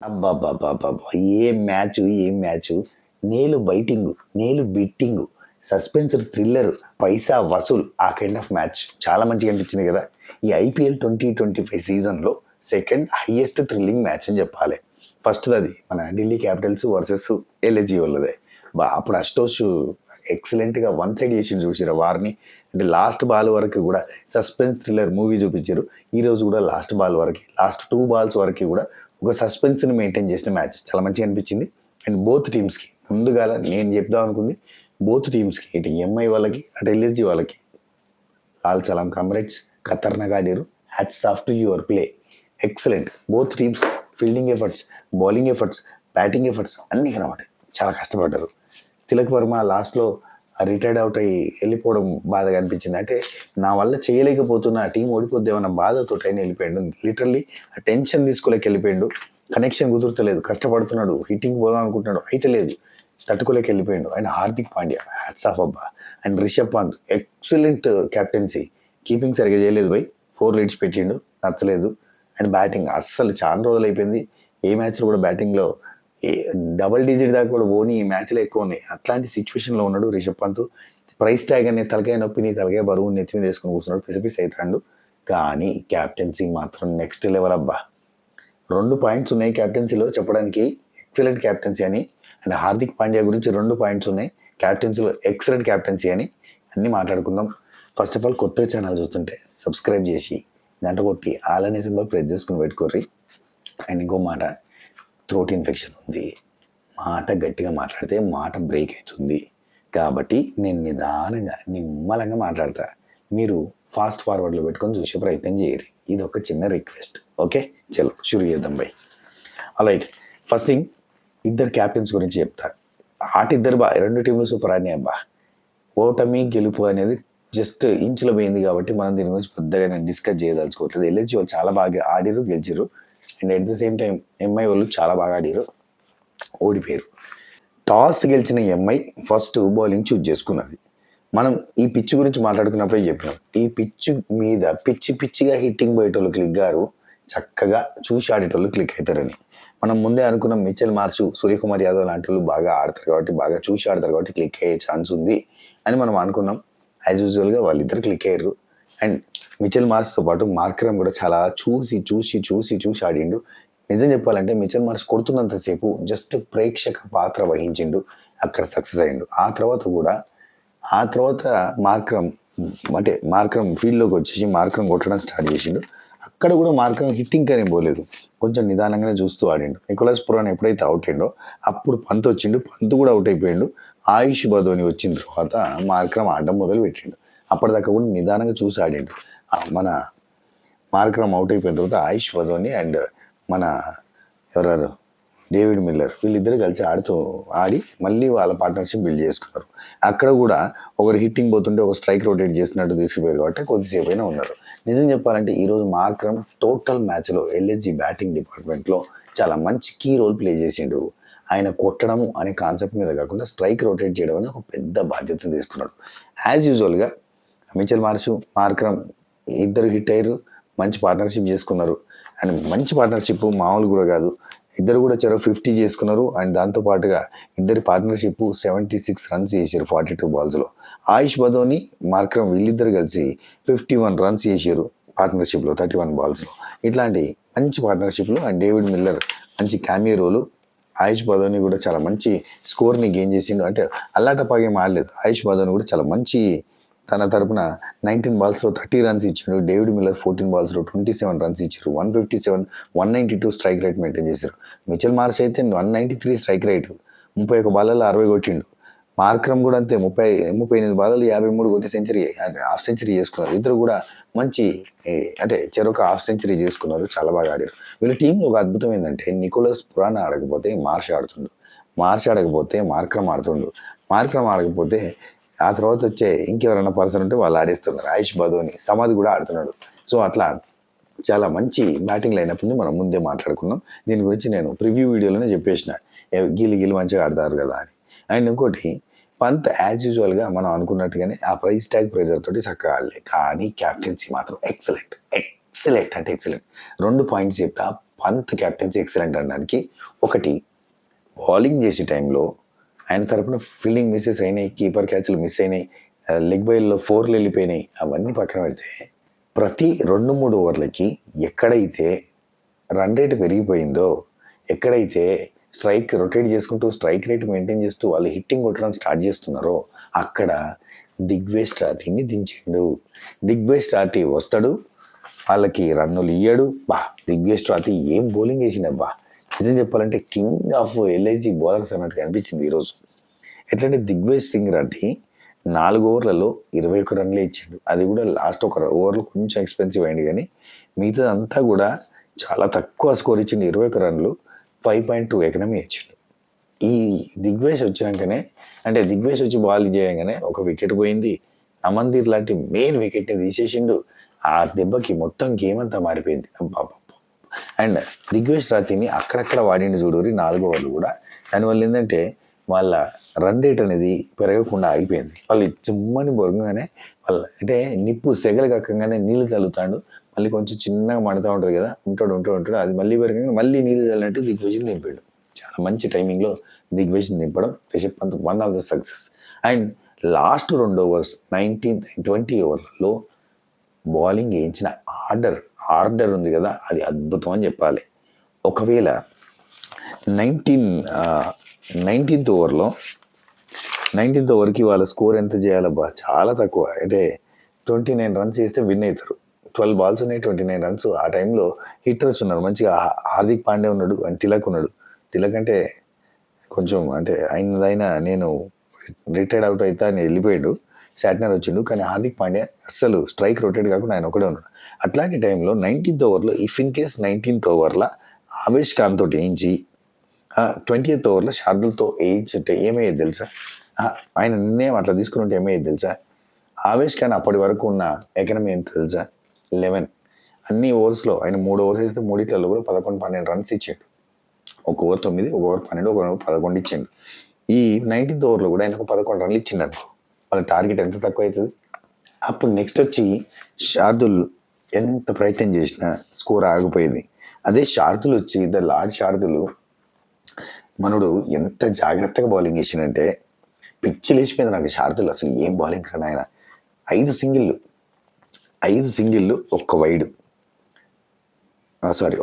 అబ్బబ్బబ్బబ్బబ్బా! ఏం మ్యాచు. నేలు బైటింగు, నేలు బిట్టింగు, సస్పెన్స్ థ్రిల్లర్, పైసా వసూల్ ఆ కైండ్ ఆఫ్ మ్యాచ్. చాలా మంచిగా అనిపించింది కదా! ఈ ఐపీఎల్ 2025 సీజన్‌లో సెకండ్ హైయెస్ట్ థ్రిల్లింగ్ మ్యాచ్ అని చెప్పాలి. ఫస్ట్‌దది మన ఢిల్లీ క్యాపిటల్స్ వర్సెస్ ఎల్ఎస్జీ వాళ్ళదే. అప్పుడు అశుతోష్ ఎక్సలెంట్‌గా వన్ సైడ్ చేసిండు చూసిర్రా వార్‌ని. అంటే లాస్ట్ బాల్ వరకు కూడా సస్పెన్స్ థ్రిల్లర్ మూవీ చూపించారు. ఈరోజు కూడా లాస్ట్ బాల్ వరకి, లాస్ట్ 2 బాల్స్ వరకి కూడా ఒక సస్పెన్స్‌ని మెయింటైన్ చేసిన మ్యాచ్. చాలా మంచిగా అనిపించింది. అండ్ బోత్ టీమ్స్‌కి ముందుగాల నేను చెప్దాం అనుకుంది బోత్ టీమ్స్‌కి ఇటు ఎంఐ వాళ్ళకి, అటు ఎల్ఎస్జీ వాళ్ళకి లాల్ సలాం కామ్రేడ్స్, ఖతర్నాక్ ఆడారు. Hats off to your play. Excellent. Both teams fielding efforts, bowling efforts, batting efforts అన్నీ కనబడ్డాయి. చాలా కష్టపడ్డారు. తిలక్ వర్మ లాస్ట్‌లో రిటైర్డ్ అవుట్ అయ్యి వెళ్ళిపోవడం బాధగా అనిపించింది. అంటే నా వల్ల చేయలేకపోతున్నా, టీం ఓడిపోద్దేమన్న బాధతోటి ఆయన వెళ్ళిపోయాడు. లిటరల్లీ ఆ టెన్షన్ తీసుకోలేక వెళ్ళిపోయాడు. కనెక్షన్ కుదురుతలేదు, కష్టపడుతున్నాడు, హిట్టింగ్ పోదాం అనుకుంటున్నాడు, అయితే లేదు, తట్టుకోలేక వెళ్ళిపోయాడు. And Hardik Pandya hats off అబ్బా. And Rishabh Pant excellent captaincy. Keeping సరిగ్గా చేయలేదు బై, 4 లీడ్స్ పెట్టిండు, నచ్చలేదు. అండ్ బ్యాటింగ్ అస్సలు చాలా రోజులు అయిపోయింది ఏ మ్యాచ్లో కూడా బ్యాటింగ్లో డబల్ డిజిట్ దాకా కూడా పోని ఈ మ్యాచ్లో ఎక్కువ ఉన్నాయి. అట్లాంటి సిచ్యువేషన్లో ఉన్నాడు రిషబ్ పంత్. ప్రైస్ ట్యాగ్ అనే తలకాయ నొప్పిని, తలకాయ బరువు నెత్తి మీద వేసుకుని కూర్చున్నాడు, పిసపిస్ అవుతాడు. కానీ క్యాప్టెన్సీ మాత్రం నెక్స్ట్ లెవెల్ అబ్బా. 2 పాయింట్స్ ఉన్నాయి క్యాప్టెన్సీలో చెప్పడానికి, ఎక్సలెంట్ క్యాప్టెన్సీ అని. అండ్ హార్దిక్ పాండ్యా గురించి 2 పాయింట్స్ ఉన్నాయి క్యాప్టెన్సీలో, ఎక్సలెంట్ క్యాప్టెన్సీ అని. అన్నీ మాట్లాడుకుందాం. ఫస్ట్ ఆఫ్ ఆల్ కొత్త ఛానల్ చూస్తుంటే సబ్స్క్రైబ్ చేసి గంట కొట్టి ఆల్ అనే సింబల్ ప్రెస్ చేసుకుని పెట్టుకోర్రి. అండ్ ఇంకో మాట, థ్రోట్ ఇన్ఫెక్షన్ ఉంది, మాట గట్టిగా మాట్లాడితే మాట బ్రేక్ అవుతుంది. కాబట్టి నేను నిదానంగా నిమ్మలంగా మాట్లాడతా, మీరు ఫాస్ట్ ఫార్వర్డ్లో పెట్టుకొని చూసే ప్రయత్నం చేయరు. ఇది ఒక చిన్న రిక్వెస్ట్. ఓకే, చలో షురు చేద్దాం బై. రైట్, ఫస్ట్ థింగ్ ఇద్దరు క్యాప్టెన్స్ గురించి చెప్తా. ఇద్దరు రెండు టీంలు సూపర్ ఆడినాయి అబ్బా. ఓటమి గెలుపు అనేది జస్ట్ ఇంచులో పోయింది కాబట్టి మనం దీని గురించి పెద్దగా నేను డిస్కస్ చేయదలుచుకోవట్లేదు. ఎల్ఎస్జీ వాళ్ళు చాలా బాగా ఆడిరు, గెలిచిరు. And at the same time MI వాళ్ళు చాలా బాగా ఆడిరు, ఓడిపోయారు. టాస్ గెలిచిన ఎంఐ ఫస్ట్ బౌలింగ్ చూజ్ చేసుకున్నది. మనం ఈ పిచ్ గురించి మాట్లాడుకున్నప్పుడే చెప్పినాం, ఈ పిచ్ మీద పిచ్చిగా హిట్టింగ్ పోయేటోళ్ళు క్లిక్ గారు, చక్కగా చూసి ఆడేటోళ్ళు క్లిక్ అవుతారని. మనం ముందే అనుకున్నాం మిచెల్ మార్ష్, సూర్యకుమార్ యాదవ్ లాంటి వాళ్ళు బాగా ఆడతారు కాబట్టి, బాగా చూసి ఆడతారు కాబట్టి క్లిక్ అయ్యే ఛాన్స్ ఉంది అని మనం అనుకున్నాం. యాజ్ యూజువల్గా వాళ్ళిద్దరు క్లిక్ అయ్యారు. అండ్ మిచెల్ మార్ష్తో పాటు మార్క్రమ్ కూడా చాలా చూసి ఆడిండు. నిజం చెప్పాలంటే మిచెల్ మార్ష్ కొడుతున్నంతసేపు జస్ట్ ప్రేక్షక పాత్ర వహించిండు, అక్కడ సక్సెస్ అయ్యిండు. ఆ తర్వాత మార్క్రమ్ ఫీల్డ్లోకి వచ్చేసి మార్క్రమ్ కొట్టడం స్టార్ట్ చేసిండు. అక్కడ కూడా మార్క్రమ్ హిట్టింగ్ కానీ పోలేదు, కొంచెం నిదానంగానే చూస్తూ ఆడిండు. నికోలస్ పురాన్ ఎప్పుడైతే అవుట్ అయిండో అప్పుడు పంత్ వచ్చిండు, పంత్ కూడా అవుట్ అయిపోయిండు. ఆయుష్ బదోని వచ్చిన తర్వాత మార్క్రమ్ ఆడడం మొదలు పెట్టిండు. అప్పటిదాకా కూడా నిదానంగా చూసి ఆడిండు. మన మార్క్రమ్ అవుట్ అయిపోయిన తర్వాత ఆయుష్ బదోని అండ్ మన ఎవరు డేవిడ్ మిల్లర్ వీళ్ళిద్దరు కలిసి ఆడి మళ్ళీ వాళ్ళ పార్ట్నర్షిప్ బిల్డ్ చేసుకున్నారు. అక్కడ కూడా ఒకరు హిట్టింగ్ పోతుంటే ఒక స్ట్రైక్ రొటేట్ చేసినట్టు తీసుకుపోయారు కాబట్టి కొద్దిసేపు అయినా ఉన్నారు. నిజం చెప్పాలంటే ఈరోజు మార్క్రమ్ టోటల్ మ్యాచ్లో ఎల్ఎస్జీ బ్యాటింగ్ డిపార్ట్మెంట్లో చాలా మంచి కీ రోల్ ప్లే చేసిండు. ఆయన కొట్టడం అనే కాన్సెప్ట్ మీద కాకుండా స్ట్రైక్ రొటేట్ చేయడం అనే ఒక పెద్ద బాధ్యత తీసుకున్నాడు. యాజ్ యూజువల్గా మిచెల్ మార్క్రమ్ ఇద్దరు హిట్ అయ్యారు, మంచి పార్ట్నర్షిప్ చేసుకున్నారు. అండ్ మంచి పార్ట్నర్షిప్ మామూలు కూడా కాదు, ఇద్దరు కూడా చెరో 50 చేసుకున్నారు. అండ్ దాంతోపాటుగా ఇద్దరి పార్ట్నర్షిప్ 76 రన్స్ చేశారు 42 బాల్స్లో. ఆయుష్ బదోని మార్క్రమ్ వీళ్ళిద్దరు కలిసి 51 రన్స్ చేశారు పార్ట్నర్షిప్లో 31 బాల్స్లో. ఇట్లాంటి మంచి పార్ట్నర్షిప్లు. అండ్ డేవిడ్ మిల్లర్ మంచి క్యామియో రోలు. ఆయుష్ బదోని కూడా చాలా మంచి స్కోర్ని గెయిన్ చేసిండు. అంటే అల్లాటపాగేం ఆడలేదు, ఆయుష్ బదోని కూడా చాలా మంచి తన తరపున 19 బాల్స్లో 30 రన్స్ ఇచ్చాడు. డేవిడ్ మిల్లర్ 14 బాల్స్లో 27 రన్స్ ఇచ్చారు. 157, 192 స్ట్రైక్ రేట్ మెయింటైన్ చేశారు. మిచెల్ మార్ష్ అయితే 193 స్ట్రైక్ రేట్, 31 బాళ్ళలో 60 కొట్టిండు. మార్క్రమ్ కూడా అంతే, 38 బాళ్ళలో 53 కొట్టి సెంచరీ, హాఫ్ సెంచరీ చేసుకున్నారు. ఇద్దరు కూడా మంచి అంటే చెరొక హాఫ్ సెంచరీ చేసుకున్నారు, చాలా బాగా ఆడారు. వీళ్ళ టీంలో ఒక అద్భుతం ఏంటంటే నికోలస్ పురాన్ ఆడకపోతే మార్ష్ ఆడుతుండు, మార్ష్ ఆడకపోతే మార్క్రమ్ ఆడుతుండు, మార్క్రమ్ ఆడకపోతే ఆ తర్వాత వచ్చే ఇంకెవరైనా పర్సన్ ఉంటే వాళ్ళు ఆడేస్తున్నారు. ఆయుష్ బదోని సమాధి కూడా ఆడుతున్నాడు. సో అట్లా చాలా మంచి బ్యాటింగ్ లైనప్ ఉంది, మనం ముందే మాట్లాడుకున్నాం. దీని గురించి నేను ప్రివ్యూ వీడియోలోనే చెప్పేసిన, గీలు మంచిగా ఆడతారు కదా అని. అండ్ ఇంకోటి, పంత్ యాజ్ యూజువల్గా మనం అనుకున్నట్టుగానే ఆ ప్రైస్ ట్యాగ్ ప్రెజర్ తోటి చక్కగా ఆడలే, కానీ క్యాప్టెన్సీ మాత్రం ఎక్సలెంట్ అంటే ఎక్సలెంట్. 2 పాయింట్స్ చెప్తా. పంత్ కెప్టెన్సీ ఎక్సలెంట్ అనడానికి ఒకటి, బౌలింగ్ చేసే టైంలో ఆయన తరపున ఫీల్డింగ్ మిస్సెస్ అయినాయి, కీపర్ క్యాచ్లు మిస్ అయినాయి, లెగ్ బైల్లో 4లు వెళ్ళిపోయినాయి. అవన్నీ పక్కన పెడితే ప్రతి 2-3 ఓవర్లకి ఎక్కడైతే రన్ రేట్ పెరిగిపోయిందో, ఎక్కడైతే స్ట్రైక్ రొటేట్ చేసుకుంటూ స్ట్రైక్ రేట్ మెయింటైన్ చేస్తూ వాళ్ళు హిట్టింగ్ కొట్టడం స్టార్ట్ చేస్తున్నారో అక్కడ దిగ్వేష్ రాథీని దించిండు. దిగ్వేష్ రాథీ వస్తాడు, వాళ్ళకి రన్నులు ఇయ్యాడు. దిగ్వేష్ రాథీ ఏం బౌలింగ్ వేసిందబ్బా, నిజం చెప్పాలంటే కింగ్ ఆఫ్ ఎల్ఐసి బౌలర్స్ అన్నట్టు అనిపించింది ఈరోజు. ఎట్లంటే దిగ్వేష్ సింగ్ రాథీ 4 ఓవర్లలో 21 రన్లే ఇచ్చిండు. అది కూడా లాస్ట్ ఒక ఓవర్లో కొంచెం ఎక్స్పెన్సివ్ అయింది, కానీ మిగతాదంతా కూడా చాలా తక్కువ స్కోర్ ఇచ్చిండు. 21 రన్లు, 5.2 ఎకనమీ ఇచ్చిండు. ఈ దిగ్వేష్ వచ్చినాకనే, అంటే దిగ్వేష్ వచ్చి బాల్ చేయగానే ఒక వికెట్ పోయింది. అమన్దీప్ లాంటి మెయిన్ వికెట్ని తీసేసిండు. ఆ దెబ్బకి మొత్తం గేమ్ అంతా మారిపోయింది. అండ్ దిగ్వేష్ రాథీని అక్కడక్కడ వాడిండి చూడూరి 4 ఓవర్లు కూడా. దానివల్ల ఏంటంటే వాళ్ళ రన్ రేట్ అనేది పెరగకుండా ఆగిపోయింది. వాళ్ళు చిమ్మని బొరగగానే వాళ్ళ అంటే నిప్పు సెగలు కక్కగానే నీళ్లు తల్లుతాడు, మళ్ళీ కొంచెం చిన్నగా మండుతూ ఉంటుంది కదా, ఉంటాడు, అది మళ్ళీ పెరగగానే మళ్ళీ నీళ్లు తల్లినట్టు దిగ్వేష్ని నింపాడు. చాలా మంచి టైమింగ్లో దిగ్వేష్ని నింపడం Rishabh Pant one of the success. And last 2 overs 19-20 ఓవర్లలో బౌలింగ్ వేయించిన ఆర్డర్ ఉంది కదా, అది అద్భుతం అని చెప్పాలి. ఒకవేళ 19th ఓవర్కి వాళ్ళ స్కోర్ ఎంత చేయాలబ్బా, చాలా తక్కువ. అంటే 29 రన్స్ వేస్తే విన్ అవుతారు. 12 బాల్స్ ఉన్నాయి, 29 రన్స్. ఆ టైంలో హిట్టర్స్ ఉన్నారు మంచిగా. హార్దిక్ పాండ్యా ఉన్నాడు అండ్ తిలక్ ఉన్నాడు. తిలక్ అంటే కొంచెం అంటే అయినదైనా నేను రిటైర్డ్ అవుట్ అయితే ఆయన వెళ్ళిపోయాడు, శాట్నర్ వచ్చిండు. కానీ హార్దిక్ పాండ్యా అస్సలు స్ట్రైక్ రొటేట్ కాకుండా ఆయన ఒకడే ఉన్నాడు. అట్లాంటి టైంలో 19th ఓవర్లో ఇఫ్ ఇన్ కేస్ 19th ఓవర్లో ఆవేష్ ఖాన్ తోటి వేయించి 20th ఓవర్లో శార్దుల్తో వేయించుంటే ఏమయ్యేది తెలుసా? ఆయన నిర్ణయం అట్లా తీసుకుని ఉంటే ఏమయ్యేది తెలుసా? ఆవేష్ ఖాన్ అప్పటి వరకు ఉన్న ఎకనమీ ఎంత తెలుసా? 11. అన్ని ఓవర్స్లో ఆయన 3 ఓవర్స్ వేస్తే 3 కూడా 11-12 రన్స్ ఇచ్చాడు. 1 ఓవర్ 9, 1 ఓవర్ 12, 1 ఓవర్ 11 ఇచ్చిండు. ఈ 19th ఓవర్లో కూడా ఆయనకు 11 రన్లు ఇచ్చిండు అనుకో, వాళ్ళ టార్గెట్ ఎంత తక్కువ అవుతుంది? అప్పుడు నెక్స్ట్ వచ్చి శార్దుల్ ఎంత ప్రయత్నం చేసినా స్కోర్ ఆగిపోయింది. అదే శార్దుల్ వచ్చి లార్డ్ శార్దులు మనోడు ఎంత జాగ్రత్తగా బౌలింగ్ వేసిందంటే పిచ్చి లేచిపోయింది నాకు. శార్దుల్ అసలు ఏం బౌలింగ్ కానీ ఆయన 5 సింగిళ్ళు 1 వైడ్,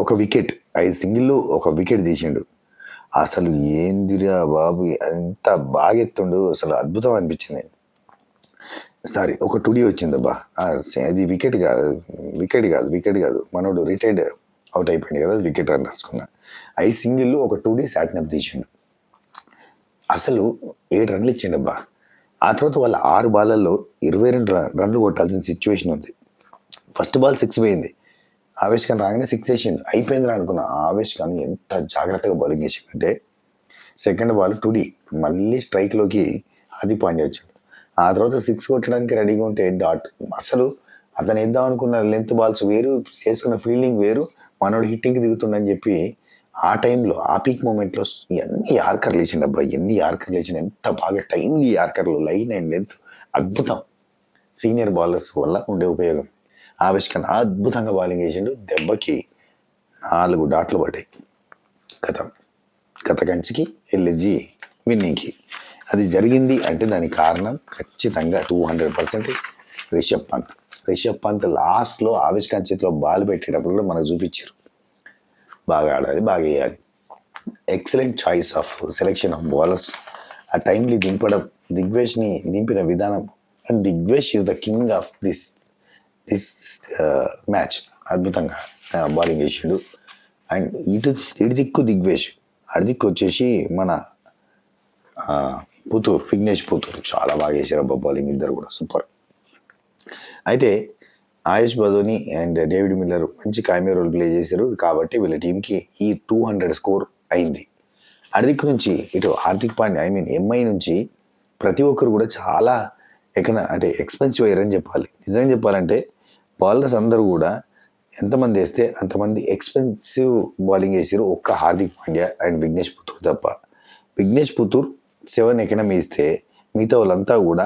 ఒక వికెట్, 5 సింగిళ్ళు 1 వికెట్ తీసిండు. అసలు ఏందిరా బాబు, ఎంత బాగా ఎత్తుండు, అసలు అద్భుతం అనిపించింది. ఒక 2D వచ్చిందబ్బా, అది వికెట్ కాదు, మనోడు రిటైర్డ్ అవుట్ అయిపోయింది కదా, వికెట్ రన్ రాసుకున్నా. 5 సింగిళ్ళు 1 2D శాట్నర్ తీసిండు. అసలు 7 రన్లు ఇచ్చిండబ్బా. ఆ తర్వాత వాళ్ళ 6 బాళ్ళల్లో 22 రన్లు కొట్టాల్సిన సిచ్యువేషన్ ఉంది. ఫస్ట్ బాల్ 6 పోయింది, ఆవేష్ ఖాన్ రాగానే 6 వేసిండు, అయిపోయింది అనుకున్నా. ఆవేష్ ఖాన్ ఎంత జాగ్రత్తగా బౌలింగ్ వేసిందంటే సెకండ్ బాల్ 2D మళ్ళీ స్ట్రైక్లోకి హార్దిక్ పాండ్యా వచ్చాడు. ఆ తర్వాత 6 కొట్టడానికి రెడీగా ఉంటే డాట్. అసలు అతను వేద్దాం అనుకున్న లెంత్ బాల్స్ వేరు, చేసుకున్న ఫీల్డింగ్ వేరు, మనోడు హిట్టింగ్కి దిగుతుండని చెప్పి ఆ టైంలో ఆ పీక్ మూమెంట్లో ఎన్ని యార్కర్లు వేసిండు అబ్బా, ఎంత బాగా టైమ్లీ యార్కర్లు, లైన్ అండ్ లెంత్ అద్భుతం. సీనియర్ బౌలర్స్ వల్ల ఉండే ఉపయోగం. ఆవేష్ ఖాన్ అద్భుతంగా బౌలింగ్ వేసిండు. దెబ్బకి 4 డాట్లు పడ్డాయి. కథ కంచికి ఎల్ఎస్జి విన్నింగ్కి. అది జరిగింది అంటే దానికి కారణం ఖచ్చితంగా 200% రిషబ్ పంత్ లాస్ట్లో ఆవేష్ ఖాన్ చేతిలో బాల్ పెట్టేటప్పుడు కూడా మనకు చూపించారు, బాగా ఆడాలి, బాగా వేయాలి. Excellent choice of selection of bowlers. ఆ టైంలీ దింపడం, దిగ్వేష్ని దింపిన విధానం. And Digvesh is the king of this match. అద్భుతంగా బౌలింగ్ వేసాడు. అండ్ ఇటు దిక్కు దిగ్వేష్, అటు దిక్కు వచ్చేసి మన విఘ్నేష్ పుతూర్ చాలా బాగా వేసారు అబ్బా బౌలింగ్, ఇద్దరు కూడా సూపర్. అయితే ఆయుష్ బదోని అండ్ డేవిడ్ మిల్లర్ మంచి కామియో రోల్ ప్లే చేశారు కాబట్టి వీళ్ళ టీంకి ఈ 200 స్కోర్ అయింది. అడిదిక్కు నుంచి ఇటు హార్దిక్ పాండ్యా ఎంఐ నుంచి ప్రతి ఒక్కరు కూడా చాలా ఎక్స్పెన్సివ్ అయ్యారని చెప్పాలి. నిజంగా చెప్పాలంటే బౌలర్స్ అందరూ కూడా ఎంతమంది వేస్తే అంతమంది ఎక్స్పెన్సివ్ బౌలింగ్ వేసారు, ఒక్క హార్దిక్ పాండ్యా అండ్ విఘ్నేష్ పుతూర్ తప్ప. విఘ్నేష్ పుతూర్ 7 ఎకనమీ ఇస్తే మిగతా వాళ్ళంతా కూడా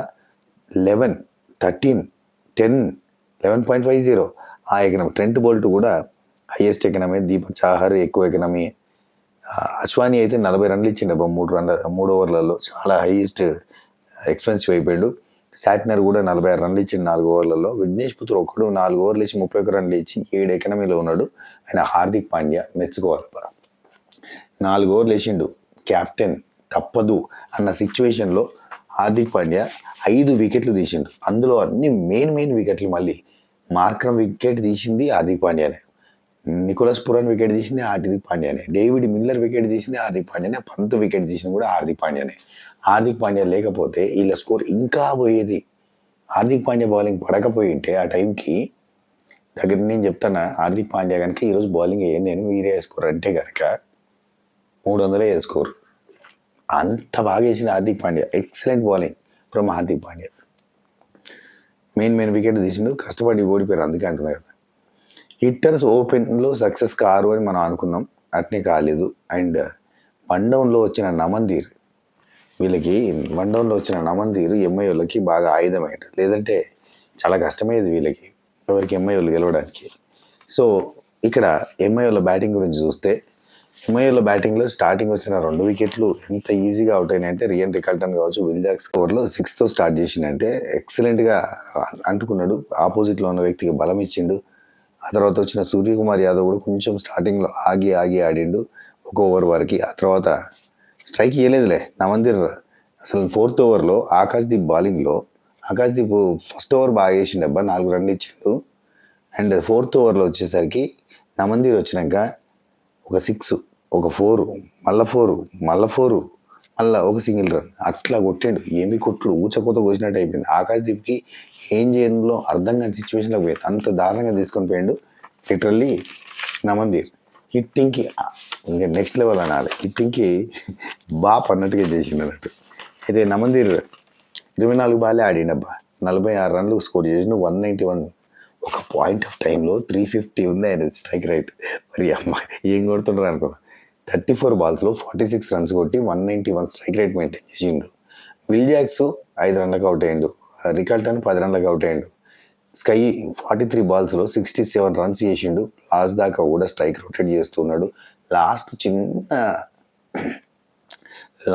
11, 13, 10, 11.50 ఆ ఎకనమీ. ట్రెంట్ బోల్ట్ కూడా హైయెస్ట్ ఎకనమీ. దీపక్ చాహర్ ఎక్కువ ఎకనమీ. అశ్వాని అయితే 40 రన్లు ఇచ్చిండబ్బా 3 ఓవర్లలో, చాలా హైయెస్ట్ ఎక్స్పెన్సివ్ అయిపోయాడు. శాట్నర్ కూడా 46 రన్లు ఇచ్చిండు 4 ఓవర్లలో. విఘ్నేష్ పుత్ర ఒకడు 4 ఓవర్లు ఇచ్చి 31 రన్లు ఇచ్చి 7 ఎకనమీలో ఉన్నాడు. ఆయన హార్దిక్ పాండ్యా మెచ్చుకోవాలబ్బా. 4 ఓవర్లు వేసిండు, క్యాప్టెన్ తప్పదు అన్న సిచ్యువేషన్లో హార్దిక్ పాండ్యా 5 వికెట్లు తీసిండు. అందులో అన్ని మెయిన్ వికెట్లు. మళ్ళీ మార్క్రమ్ వికెట్ తీసింది హార్దిక్ పాండ్యానే, నికోలస్ పురాన్ వికెట్ తీసింది హార్దిక్ పాండ్యానే, డేవిడ్ మిల్లర్ వికెట్ తీసింది హార్దిక్ పాండ్యానే, పంత్ వికెట్ తీసింది కూడా హార్దిక్ పాండ్యానే. హార్దిక్ పాండ్యా లేకపోతే వీళ్ళ స్కోర్ ఇంకా పోయేది. హార్దిక్ పాండ్యా బౌలింగ్ పడకపోయి ఉంటే ఆ టైంకి దగ్గర నేను చెప్తాను, హార్దిక్ పాండ్యా కనుక ఈరోజు బౌలింగ్ వేయండి, నేను వీరే స్కోర్ అంటే కనుక 300 వేసుకోరు. అంత బాగా వేసిన Hardik Pandya. Excellent bowling from Hardik Pandya. Main wicket తీసిండు, కష్టపడి ఓడిపోయారు, అందుకే అంటున్నా కదా. హిట్టర్స్ ఓపెన్లో సక్సెస్ కారు అని మనం అనుకున్నాం, అట్నే కాలేదు. అండ్ వన్ డౌన్లో వచ్చిన నమందీర్, వీళ్ళకి వన్ డౌన్లో వచ్చిన నమందీర్ ఎంఐఓలకి బాగా ఆయుధమయ్యాడు, లేదంటే చాలా కష్టమయ్యేది వీళ్ళకి, ఎవరికి ఎంఐఓలు గెలవడానికి. సో ఇక్కడ ఎంఐఓల బ్యాటింగ్ గురించి చూస్తే, ఎంఐఓల బ్యాటింగ్లో స్టార్టింగ్ వచ్చిన 2 వికెట్లు ఎంత ఈజీగా అవుట్ అయినాయంటే, రియన్ రికార్టన్ కావచ్చు, విల్ జాక్స్ స్కోర్లో 6తో స్టార్ట్ చేసిండంటే ఎక్సలెంట్గా అంటుకున్నాడు. ఆపోజిట్లో ఉన్న వ్యక్తికి బలం ఇచ్చిండు. ఆ తర్వాత వచ్చిన సూర్యకుమార్ యాదవ్ కూడా కొంచెం స్టార్టింగ్లో ఆగి ఆడిండు 1 ఓవర్ వరకు. ఆ తర్వాత స్ట్రైక్ ఇవ్వలేదులే నమందీర్. అసలు 4th ఓవర్లో ఆకాశ్దీప్ బౌలింగ్లో, ఆకాశ్దీప్ ఫస్ట్ ఓవర్ బాగా వేసిండబ్బా, 4 రన్లు ఇచ్చిండు. అండ్ 4th ఓవర్లో వచ్చేసరికి నమందీర్ వచ్చినాక ఒక 6, ఒక 4, మళ్ళీ 4, మళ్ళీ ఒక సింగిల్ రన్ అట్లా కొట్టిండు. ఏమి కొట్టుడు, ఊచకోత కోసినట్టు అయిపోయింది. ఆకాశ్దీప్కి ఏం చేయంలో అర్థం కాని సిచ్యువేషన్లో పోయింది, అంత దారుణంగా తీసుకొని పోయిండు లిటరల్లీ నమందీర్. హిట్టింగ్కి ఇంకా నెక్స్ట్ లెవెల్ అనాలి, హిట్టింగ్కి బాప్ అన్నట్టుగా చేసిండు అన్నట్టు. అయితే నమందీర్ 24 బాలే ఆడిండబ్బా, 46 రన్లు స్కోర్ చేసిన 191. ఒక పాయింట్ ఆఫ్ టైంలో 350 ఉంది ఆయన స్ట్రైక్ రైట్. మరి అమ్మ ఏం కొడుతుంటారు అనుకున్నా. 34 బాల్స్లో 46 రన్స్ కొట్టి 191 స్ట్రైక్ రేట్ మెయింటైన్ చేసిండు. విల్ జాక్స్ 5 రన్లకు అవుట్ అయ్యిండు, రికార్టన్ 10 రన్లకు అవుట్ అయ్యిండు. స్కై 43 బాల్స్లో 67 రన్స్ చేసిండు. లాస్ట్ దాకా కూడా స్ట్రైక్ రొటేట్ చేస్తున్నాడు.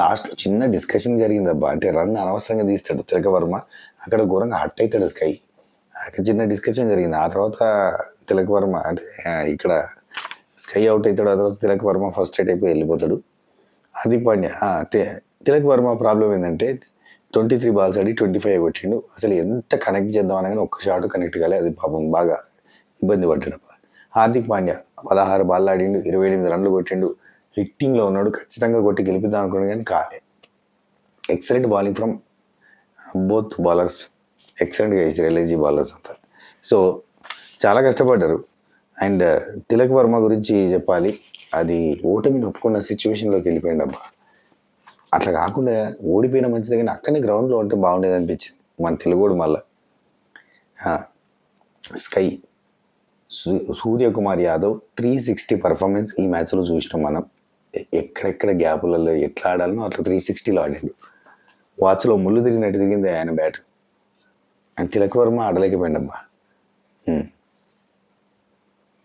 లాస్ట్లో చిన్న డిస్కషన్ జరిగిందబ్బా, అంటే రన్ అనవసరంగా తీస్తాడు తిలక వర్మ, అక్కడ ఘోరంగా హట్ అవుతాడు స్కై. అక్కడ చిన్న డిస్కషన్ జరిగింది. ఆ తర్వాత తిలక వర్మ అంటే ఇక్కడ స్కై అవుట్ అవుతాడు. ఆ తర్వాత తిలక్ వర్మ ఫస్ట్ రైట్ అయిపోయి వెళ్ళిపోతాడు. హార్దిక్ పాండ్యా తిలక్ వర్మ ప్రాబ్లం ఏంటంటే 23 బాల్స్ ఆడి 25 కొట్టిండు. అసలు ఎంత కనెక్ట్ చేద్దాం అనగానే ఒక్క షాట్ కనెక్ట్ కాలే, అది పాపం బాగా ఇబ్బంది పడ్డాడు. హార్దిక్ పాండ్యా 16 బాల్ ఆడిండు, 28 రన్లు కొట్టిండు, హిట్టింగ్లో ఉన్నాడు, ఖచ్చితంగా కొట్టి గెలిపిద్దాం అనుకున్నాడు కానీ కాలే. Excellent bowling from both bowlers, ఎక్సలెంట్గా వేసారు ఎల్ఐజీ బౌలర్స్ అంతా. సో చాలా కష్టపడ్డారు. అండ్ తిలక్ వర్మ గురించి చెప్పాలి, అది ఓటమిని ఒప్పుకున్న సిచ్యువేషన్లోకి వెళ్ళిపోయింది అబ్బా. అట్లా కాకుండా ఓడిపోయిన మంచిది, కానీ అక్కడనే గ్రౌండ్లో ఉంటే బాగుండేది అనిపించింది మన తెలుగుడు. మళ్ళా స్కై, సూర్యకుమార్ యాదవ్ 360 పర్ఫార్మెన్స్ ఈ మ్యాచ్లో చూసినాం మనం. ఎక్కడెక్కడ గ్యాపులలో ఎట్లా ఆడాలనో అట్లా 360లో ఆడాడు. వాచ్లో ముళ్ళు తిరిగినట్టు తిరిగింది ఆయన బ్యాట్. అండ్ తిలక్ వర్మ ఆడలేకపోయిండబ్బా.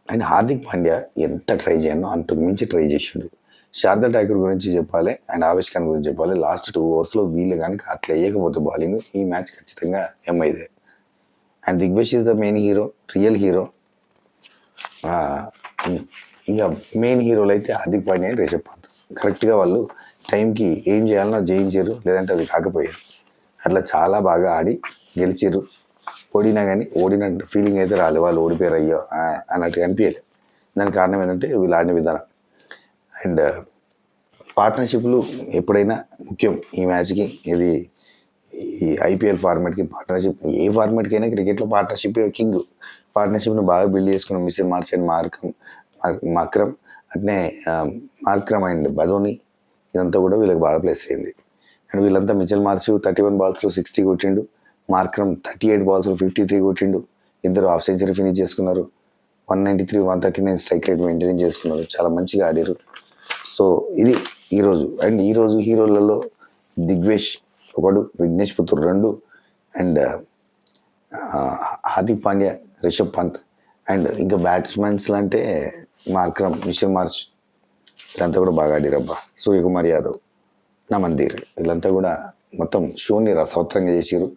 అండ్ హార్దిక్ పాండ్యా ఎంత ట్రై చేయను అంతకు మించి ట్రై చేసిండు. శారదా ఠాకూర్ గురించి చెప్పాలి, అండ్ ఆవేష్ ఖాన్ గురించి చెప్పాలి. లాస్ట్ 2 ఓవర్స్లో వీళ్ళు కనుక అట్లా వేయకపోతే బౌలింగ్, ఈ మ్యాచ్ ఖచ్చితంగా ఎంఐదే. And Digvesh is the main hero, real hero. ఇంకా మెయిన్ హీరోలు అయితే హార్దిక్ పాండ్యా అండ్ రిషబ్ పంత్. కరెక్ట్గా వాళ్ళు టైంకి ఏం చేయాలనో జయించారు, లేదంటే అది కాకపోయారు. అట్లా చాలా బాగా ఆడి గెలిచారు. ఓడినా కానీ ఓడినట్టు ఫీలింగ్ అయితే రాలేదు, వాళ్ళు ఓడిపోయారు అయ్యో అన్నట్టుగా అనిపించలేదు. దానికి కారణం ఏంటంటే వీళ్ళు ఆడిన విధానం. అండ్ పార్ట్నర్షిప్లు ఎప్పుడైనా ముఖ్యం ఈ మ్యాచ్కి. ఇది ఈ ఐపీఎల్ ఫార్మాట్కి పార్ట్నర్షిప్, ఏ ఫార్మాట్కైనా క్రికెట్లో పార్ట్నర్షిప్ కింగ్. పార్ట్నర్షిప్ని బాగా బిల్డ్ చేసుకున్నాం. మిస్టర్ మార్చ్ అండ్ మార్క్రమ్, అట్నే మార్క్రమ్ అండ్ బదోని, ఇదంతా కూడా వీళ్ళకి బాగా ప్లేస్ అయింది. అండ్ వీళ్ళంతా మిచెల్ మార్చ్ 31 బాల్స్లో 60 కొట్టిండు, మార్క్రమ్ 38 బాల్స్లో 53 కొట్టిండు. ఇద్దరు హాఫ్ సెంచరీ ఫినిష్ చేసుకున్నారు. 193, 139 స్ట్రైక్ రేట్ మెయింటైన్ చేసుకున్నారు. చాలా మంచిగా ఆడారు. సో ఇది ఈరోజు. అండ్ ఈరోజు హీరోలలో దిగ్వేష్ ఒకడు, విఘ్నేష్ పుత్ర 2, అండ్ హార్దిక్ పాండ్యా, రిషబ్ పంత్ అండ్ ఇంకా బ్యాట్స్మెన్స్లో అంటే మార్క్రమ్, మిషెల్ మార్చ్ వీళ్ళంతా కూడా బాగా ఆడిరబ్బా. సూర్యకుమార్ యాదవ్, నమందీర్ వీళ్ళంతా కూడా మొత్తం షోని రసవత్తరంగా చేసారు.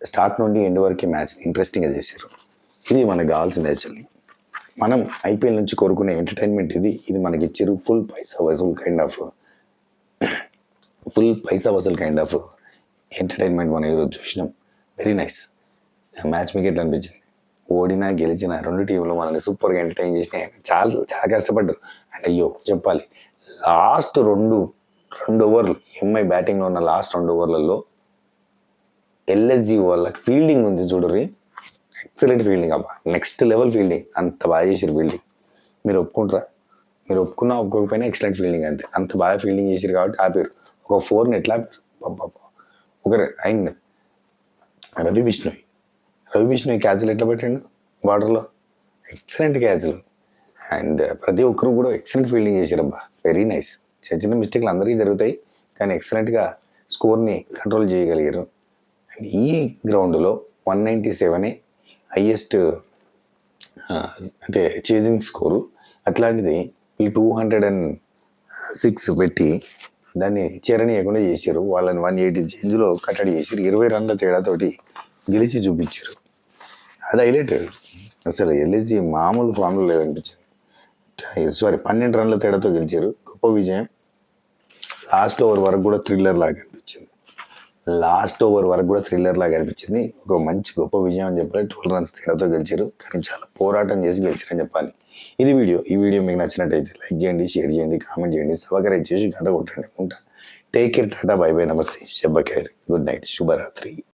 స్టార్ట్ నుండి ఎండ్ వరకు మ్యాచ్ ఇంట్రెస్టింగ్గా చేశారు. ఇది మనకు కావాల్సింది యాక్చువల్లీ. మనం ఐపీఎల్ నుంచి కోరుకునే ఎంటర్టైన్మెంట్ ఇది మనకి ఇచ్చారు. Full paisa vasool kind of entertainment మనం ఈరోజు చూసినాం. Very nice. మ్యాచ్ మీకు ఎట్లా అనిపించింది? ఓడినా గెలిచిన రెండు టీంలు మనల్ని సూపర్గా ఎంటర్టైన్ చేసినాయి. చాలా చాలా కష్టపడ్డారు. అండ్ అయ్యో చెప్పాలి, లాస్ట్ రెండు ఓవర్లు ఎంఐ బ్యాటింగ్లో ఉన్న లాస్ట్ 2 ఓవర్లలో ఎల్ఎస్జి వాళ్ళకి ఫీల్డింగ్ ఉంది చూడరి, ఎక్సలెంట్ ఫీల్డింగ్ అబ్బా, నెక్స్ట్ లెవెల్ ఫీల్డింగ్. అంత బాగా చేసారు ఫీల్డింగ్. మీరు ఒప్పుకుంటారా? మీరు ఒప్పుకున్నా ఒప్పుకోకపోయినా ఎక్సలెంట్ ఫీల్డింగ్. అంత బాగా ఫీల్డింగ్ చేసారు కాబట్టి ఆపారు. ఒక 4ని ఎట్లా ఆపారు? ఒకరు అండ్ రవి బిష్ణోయ్ క్యాచ్లు ఎట్లా పెట్టండు బార్డర్లో, ఎక్సలెంట్ క్యాచ్లు. అండ్ ప్రతి ఒక్కరు కూడా ఎక్సలెంట్ ఫీల్డింగ్ చేశారబ్బా. Very nice. చిన్న మిస్టేక్లు అందరికీ జరుగుతాయి, కానీ ఎక్సలెంట్గా స్కోర్ని కంట్రోల్ చేయగలిగారు. అండ్ ఈ గ్రౌండ్లో 197 హైయెస్ట్ అంటే చేజింగ్ స్కోరు. అట్లాంటిది వీళ్ళు 206 పెట్టి దాన్ని చేరనీయకుండా చేశారు. వాళ్ళని 180 చేంజ్లో కట్టడి చేశారు. 20 రన్ల తేడాతోటి గెలిచి చూపించారు. అది హైలైట్. అసలు ఎల్ఎస్జి మామూలు ఫామ్లో లేదనిపించింది. 12 రన్ల తేడాతో గెలిచారు. గొప్ప విజయం. లాస్ట్ ఓవర్ వరకు కూడా థ్రిల్లర్ లాగా అనిపించింది. ఒక మంచి గొప్ప విజయం అని చెప్పాలి. 12 రన్స్ తేడాతో గెలిచారు, కానీ చాలా పోరాటం చేసి గెలిచారని చెప్పాలి. ఈ వీడియో మీకు నచ్చినట్టయితే లైక్ చేయండి, షేర్ చేయండి, కామెంట్ చేయండి, సబ్స్క్రైబ్ చేసి గంట కొట్టండి. ఉంటా. Take care, Tata, by by, నమస్తే, శుభ ఖైర్, గుడ్ నైట్, శుభరాత్రి.